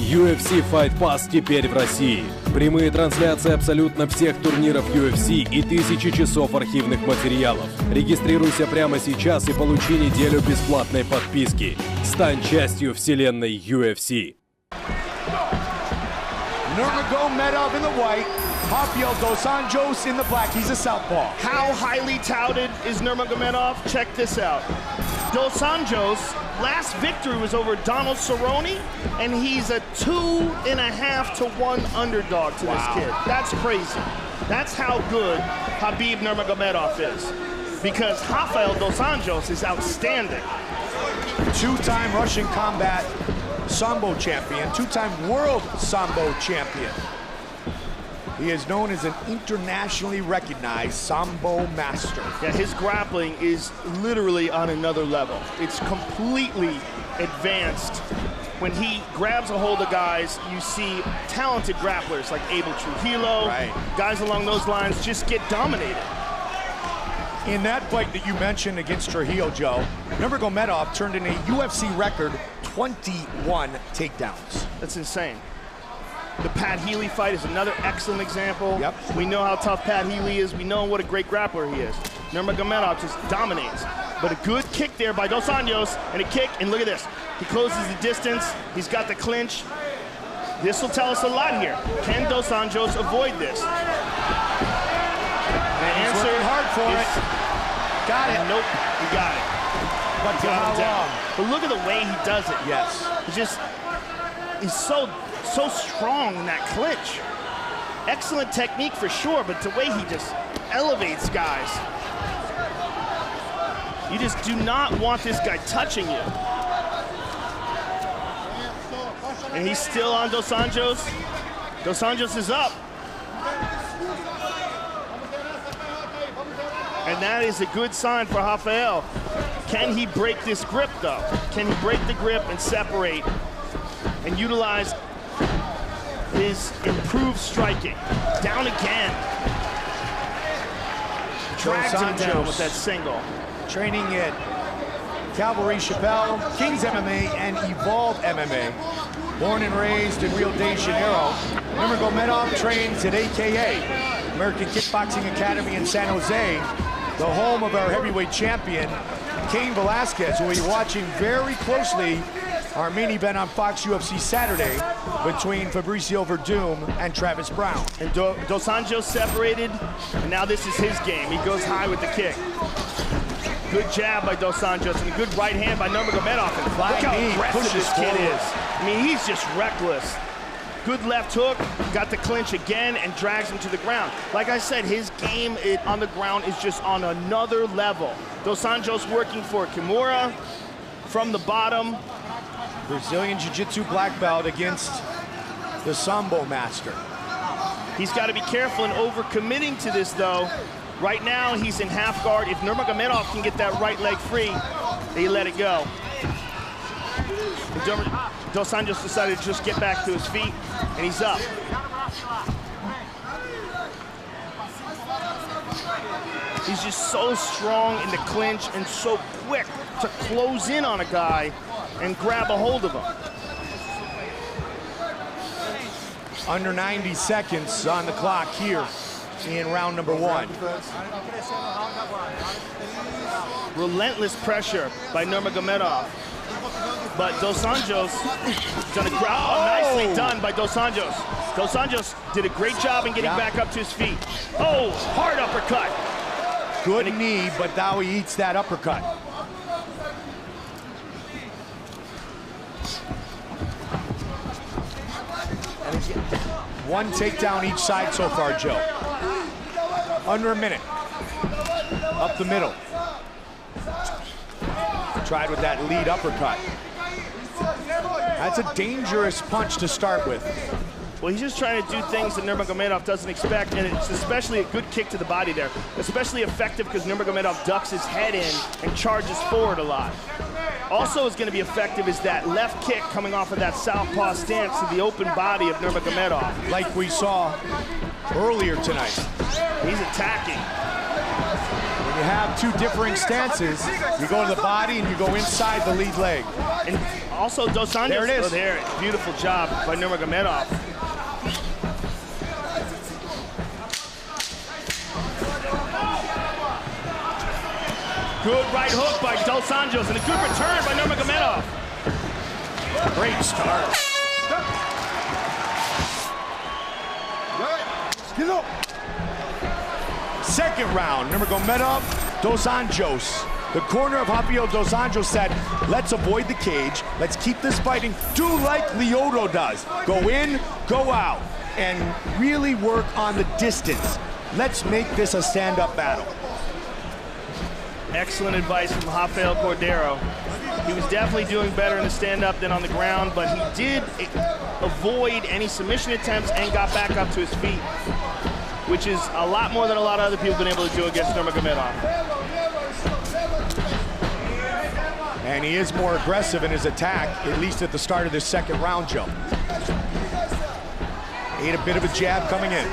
UFC Fight Pass теперь в России. Прямые трансляции абсолютно всех турниров UFC и тысячи часов архивных материалов. Регистрируйся прямо сейчас и получи неделю бесплатной подписки. Стань частью вселенной UFC. Nurmagomedov in the white, Habib dos Anjos in the black. He's a southpaw. How highly touted is Nurmagomedov? Check this out. Dos Anjos' last victory was over Donald Cerrone, and he's a 2.5 to 1 underdog to this kid. That's crazy. That's how good Habib Nurmagomedov is. Because Rafael dos Anjos is outstanding. Two-time Russian combat Sambo champion, two-time world Sambo champion. He is known as an internationally recognized Sambo master. Yeah, his grappling is literally on another level. It's completely advanced. When he grabs a hold of guys, you see talented grapplers like Abel Trujillo, guys along those lines just get dominated. In that fight that you mentioned against Trujillo, Joe, Nurmagomedov turned in a UFC record 21 takedowns. That's insane. The Pat Healy fight is another excellent example. Yep. We know how tough Pat Healy is. We know what a great grappler he is. Nurmagomedov just dominates. But a good kick there by Dos Anjos, and a kick, and look at this. He closes the distance. He's got the clinch. This will tell us a lot here. Can Dos Anjos avoid this? The answer working hard for it. Got it. Nope, he got it. But for how long? But look at the way he does it. Yes. He's so strong in that clinch. Excellent technique for sure, but the way he just elevates guys. You just do not want this guy touching you. And he's still on Dos Anjos. Dos Anjos is up. And that is a good sign for Rafael. Can he break this grip, though? Can he break the grip and separate and utilize his improved striking? Down again. Drags him down with that single. Training at Calvary Chappelle, King's MMA, and Evolve MMA. Born and raised in Rio de Janeiro, Nurmagomedov trains at AKA, American Kickboxing Academy in San Jose, the home of our heavyweight champion, Cain Velasquez, who we'll be watching very closely our main event on Fox UFC Saturday between Fabricio Verdum and Travis Brown. And Dos Anjos separated, and now this is his game. He goes high with the kick. Good jab by Dos Anjos and a good right hand by Nurmagomedov. And look how aggressive this kid is. I mean, he's just reckless. Good left hook, got the clinch again and drags him to the ground. Like I said, his game on the ground is just on another level. Dos Anjos working for Kimura from the bottom. Brazilian Jiu-Jitsu black belt against the Sambo master. He's got to be careful in over-committing to this, though. Right now, he's in half guard. If Nurmagomedov can get that right leg free, they let it go. Dos Anjos decided to just get back to his feet, and he's up. He's just so strong in the clinch and so quick to close in on a guy and grab a hold of him. Under 90 seconds on the clock here in round number 1. Relentless pressure by Nurmagomedov. But Dos Anjos done nicely done by Dos Anjos. Dos Anjos did a great job in getting back up to his feet. Oh, hard uppercut. Good knee, but now he eats that uppercut. One takedown each side so far, Joe. Under a minute. Up the middle. Tried with that lead uppercut. That's a dangerous punch to start with. Well, he's just trying to do things that Nurmagomedov doesn't expect, and it's especially a good kick to the body there. Especially effective because Nurmagomedov ducks his head in and charges forward a lot. Also is going to be effective is that left kick coming off of that southpaw stance to the open body of Nurmagomedov. Like we saw earlier tonight. He's attacking. When you have two differing stances, you go to the body and you go inside the lead leg. And Also, Dos Anjos. There it is. Oh, there. Beautiful job by Nurmagomedov. Good right hook by Dos Anjos and a good return by Nurmagomedov. Great start. Second round, Nurmagomedov, Dos Anjos. The corner of Rafael Dos Anjos said, let's avoid the cage. Let's keep this fighting. Do like Lyoto does. Go in, go out, and really work on the distance. Let's make this a stand-up battle. Excellent advice from Rafael Cordero. He was definitely doing better in the stand-up than on the ground, but he did avoid any submission attempts and got back up to his feet, which is a lot more than a lot of other people have been able to do against Nurmagomedov. And he is more aggressive in his attack, at least at the start of this second round, Joe. Ate a bit of a jab coming in.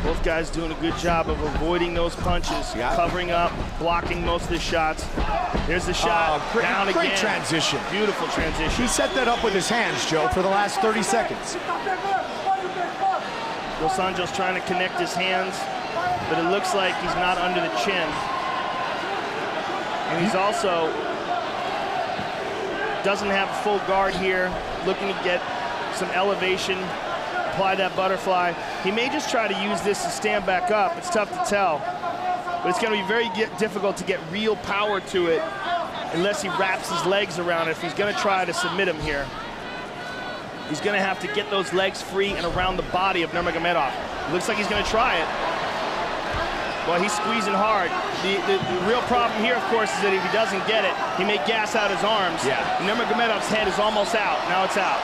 Both guys doing a good job of avoiding those punches, covering up, blocking most of the shots. There's the shot, down again. Great transition. Beautiful transition. He set that up with his hands, Joe, for the last 30 seconds. Dos Anjos trying to connect his hands, but it looks like he's not under the chin. And he's also doesn't have full guard here, looking to get some elevation, apply that butterfly. He may just try to use this to stand back up. It's tough to tell, but it's going to be very difficult to get real power to it unless he wraps his legs around it if he's going to try to submit him here. He's going to have to get those legs free and around the body of Nurmagomedov. It looks like he's going to try it. Well, he's squeezing hard. The real problem here, of course, is that if he doesn't get it, he may gas out his arms. Yeah. Nurmagomedov's head is almost out. Now it's out.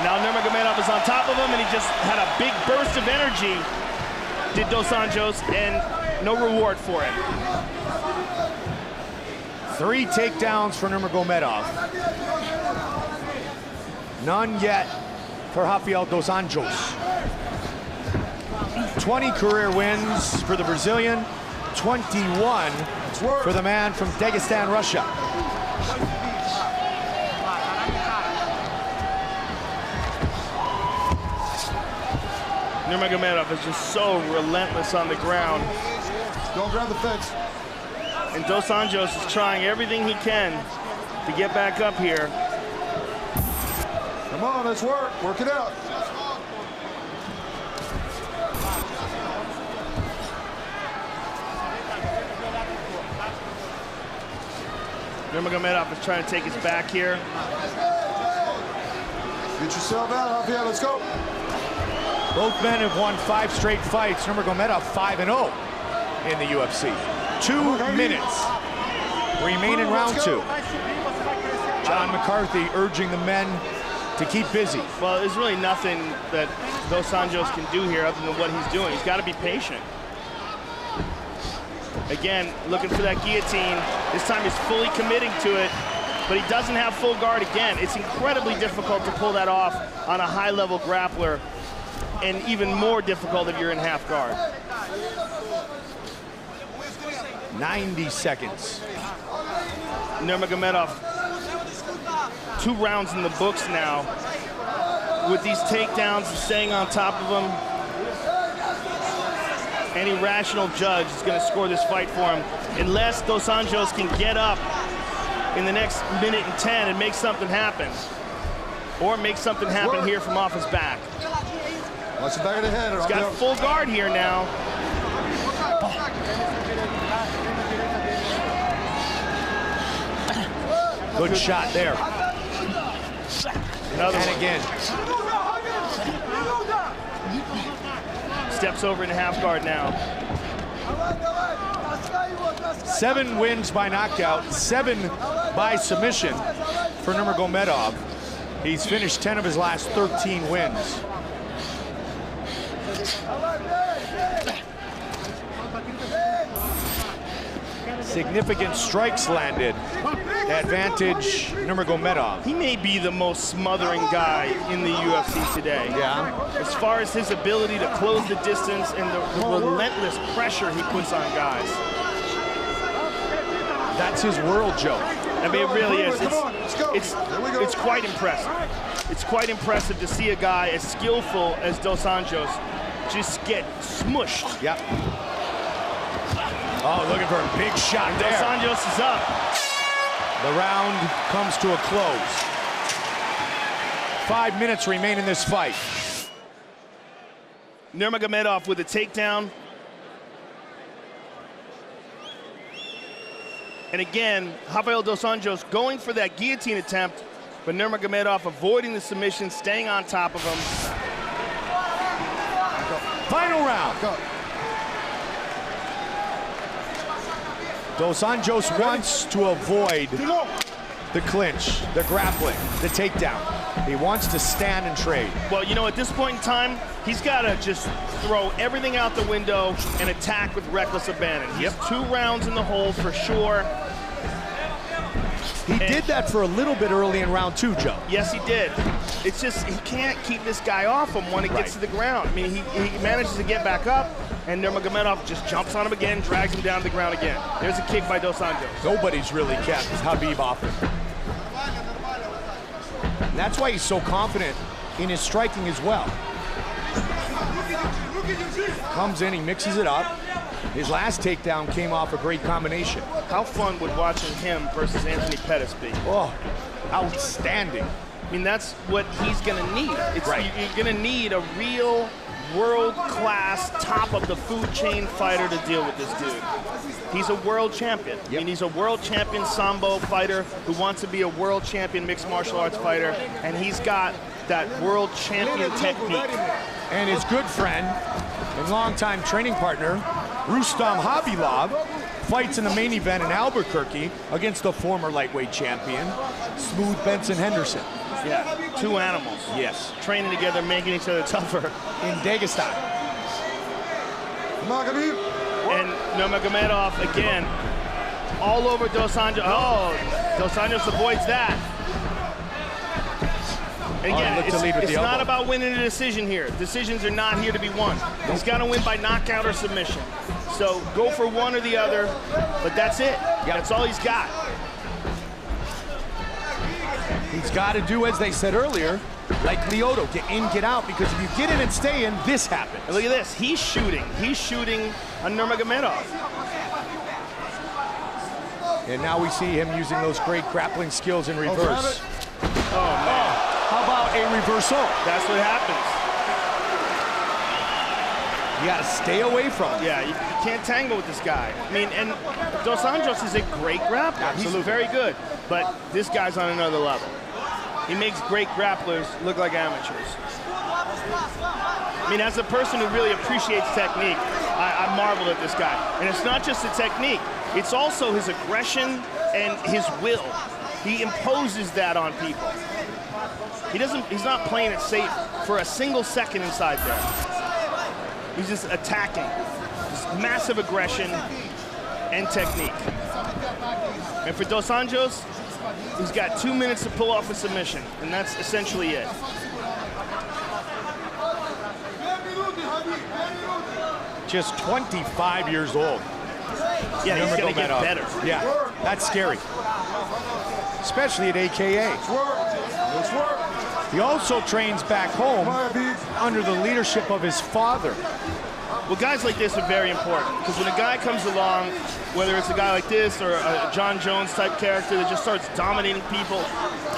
Now Nurmagomedov is on top of him, and he just had a big burst of energy, did Dos Anjos, and no reward for it. 3 takedowns for Nurmagomedov. None yet for Rafael Dos Anjos. 20 career wins for the Brazilian, 21 for the man from Dagestan, Russia. Nurmagomedov is just so relentless on the ground. Don't grab the fence. And Dos Anjos is trying everything he can to get back up here. Come on, let's work. Work it out. Nurmagomedov is trying to take his back here. Get yourself out, Javier. Let's go. Both men have won 5 straight fights. Nurmagomedov 5-0 in the UFC. 2 minutes remain in round 2. John McCarthy urging the men to keep busy. Well, there's really nothing that Dos Anjos can do here other than what he's doing. He's got to be patient. Again, looking for that guillotine. This time he's fully committing to it, but he doesn't have full guard again. It's incredibly difficult to pull that off on a high-level grappler, and even more difficult if you're in half guard. 90 seconds. Nurmagomedov, 2 rounds in the books now. With these takedowns and staying on top of him, any rational judge is going to score this fight for him, unless Dos Anjos can get up in the next minute and 10 and make something happen. Or make something happen here from off his back. Watch the back of the head. He's got full guard here now. Good shot there. Another and one. again. Steps over into half guard now. 7 wins by knockout, 7 by submission for Nurmagomedov. He's finished 10 of his last 13 wins. Significant strikes landed Advantage Nurmagomedov. He may be the most smothering guy in the UFC today. Yeah. As far as his ability to close the distance and the relentless pressure he puts on guys. That's his world, Joe. I mean, it really is. It's quite impressive. It's quite impressive to see a guy as skillful as Dos Anjos just get smushed. Yep. Oh, looking for a big shot there. Dos Anjos is up. The round comes to a close. 5 minutes remain in this fight. Nurmagomedov with a takedown. And again, Rafael Dos Anjos going for that guillotine attempt, but Nurmagomedov avoiding the submission, staying on top of him. Final round. Go. Dos Anjos wants to avoid the clinch, the grappling, the takedown. He wants to stand and trade. Well, you know, at this point in time, he's got to just throw everything out the window and attack with reckless abandon. He's 2 rounds in the hole for sure. He did that for a little bit early in round 2, Joe. Yes, he did. It's just he can't keep this guy off him when it gets to the ground. I mean, he manages to get back up, and Nurmagomedov just jumps on him again, drags him down to the ground again. There's a kick by Dos Anjos. Nobody's really kept Habib off him. And that's why he's so confident in his striking as well. Comes in, he mixes it up. His last takedown came off a great combination. How fun would watching him versus Anthony Pettis be? Oh, outstanding. I mean, that's what he's going to need. You're going to need a real world-class, top-of-the-food-chain fighter to deal with this dude. He's a world champion. I mean, he's a world champion Sambo fighter who wants to be a world champion mixed martial arts fighter, and he's got that world champion technique. And his good friend and longtime training partner, Rustam Khabilov, fights in the main event in Albuquerque against the former lightweight champion, Smooth Benson Henderson. Yeah, 2 animals. Yes. Training together, making each other tougher. In Dagestan. And Nurmagomedov, again, all over Dos Anjos. Oh, Dos Anjos avoids that. And again, it's not about winning a decision here. Decisions are not here to be won. He's got to win by knockout or submission. So go for one or the other, but that's it. That's all he's got. He's got to do, as they said earlier, like Lyoto, get in, get out, because if you get in and stay in, this happens. And look at this, he's shooting on Nurmagomedov. And now we see him using those great grappling skills in reverse. Oh, man. How about a reversal? That's what happens. You got to stay away from him. Yeah, you can't tangle with this guy. I mean, and Dos Anjos is a great grappler. Absolutely. He's very good, but this guy's on another level. He makes great grapplers look like amateurs. I mean, as a person who really appreciates technique, I marvel at this guy. And it's not just the technique, it's also his aggression and his will. He imposes that on people. He's not playing it safe for a single second inside there. He's just attacking. Just massive aggression and technique. And for Dos Anjos, he's got 2 minutes to pull off a submission, and that's essentially it. Just 25 years old. Yeah, he's gonna get better. Yeah, that's scary. Especially at AKA. He also trains back home under the leadership of his father. Well, guys like this are very important, because when a guy comes along, whether it's a guy like this or a John Jones type character that just starts dominating people,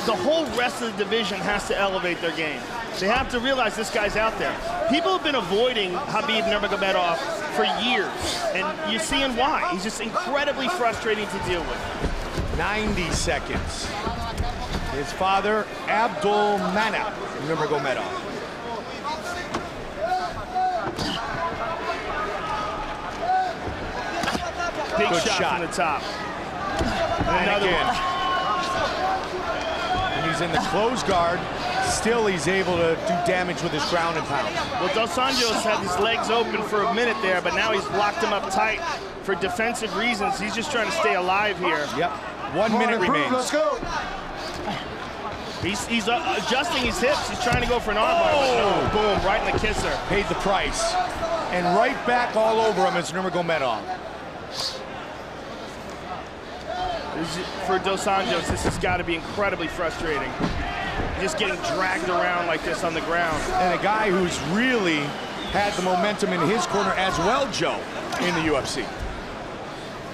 the whole rest of the division has to elevate their game. They have to realize this guy's out there. People have been avoiding Habib Nurmagomedov for years, and you're seeing why. He's just incredibly frustrating to deal with. 90 seconds. His father, Abdul Manap Nurmagomedov. Big shot from the top. And again. And he's in the closed guard. Still, he's able to do damage with his ground and pound. Well, Dos Anjos had his legs open for a minute there, but now he's locked him up tight for defensive reasons. He's just trying to stay alive here. Yep. 1 minute remains. Let's go. He's adjusting his hips. He's trying to go for an armbar. Oh, boom, right in the kisser. Paid the price. And right back all over him is Nurmagomedov. For Dos Anjos, this has got to be incredibly frustrating. Just getting dragged around like this on the ground. And a guy who's really had the momentum in his corner as well, Joe, in the UFC.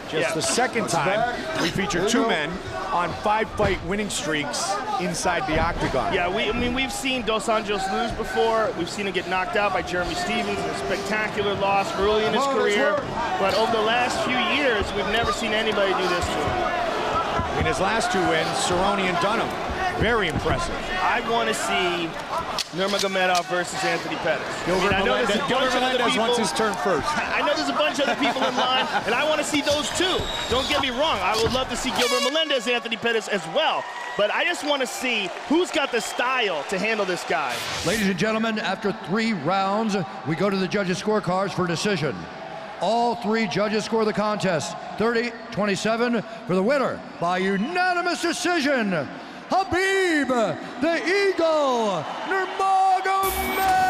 Just the second time we featured two men on 5-fight winning streaks inside the octagon. Yeah, I mean, we've seen Dos Anjos lose before. We've seen him get knocked out by Jeremy Stevens in a spectacular loss early in his career. But over the last few years, we've never seen anybody do this to him. In his last two wins, Cerrone and Dunham. Very impressive. I want to see Nurmagomedov versus Anthony Pettis. Gilbert Melendez wants his turn first. I know there's a bunch of other people in line, and I want to see those too. Don't get me wrong. I would love to see Gilbert Melendez, Anthony Pettis as well. But I just want to see who's got the style to handle this guy. Ladies and gentlemen, after 3 rounds, we go to the judges' scorecards for decision. All 3 judges score the contest 30-27 for the winner by unanimous decision, Habib the Eagle Nurmagomedov.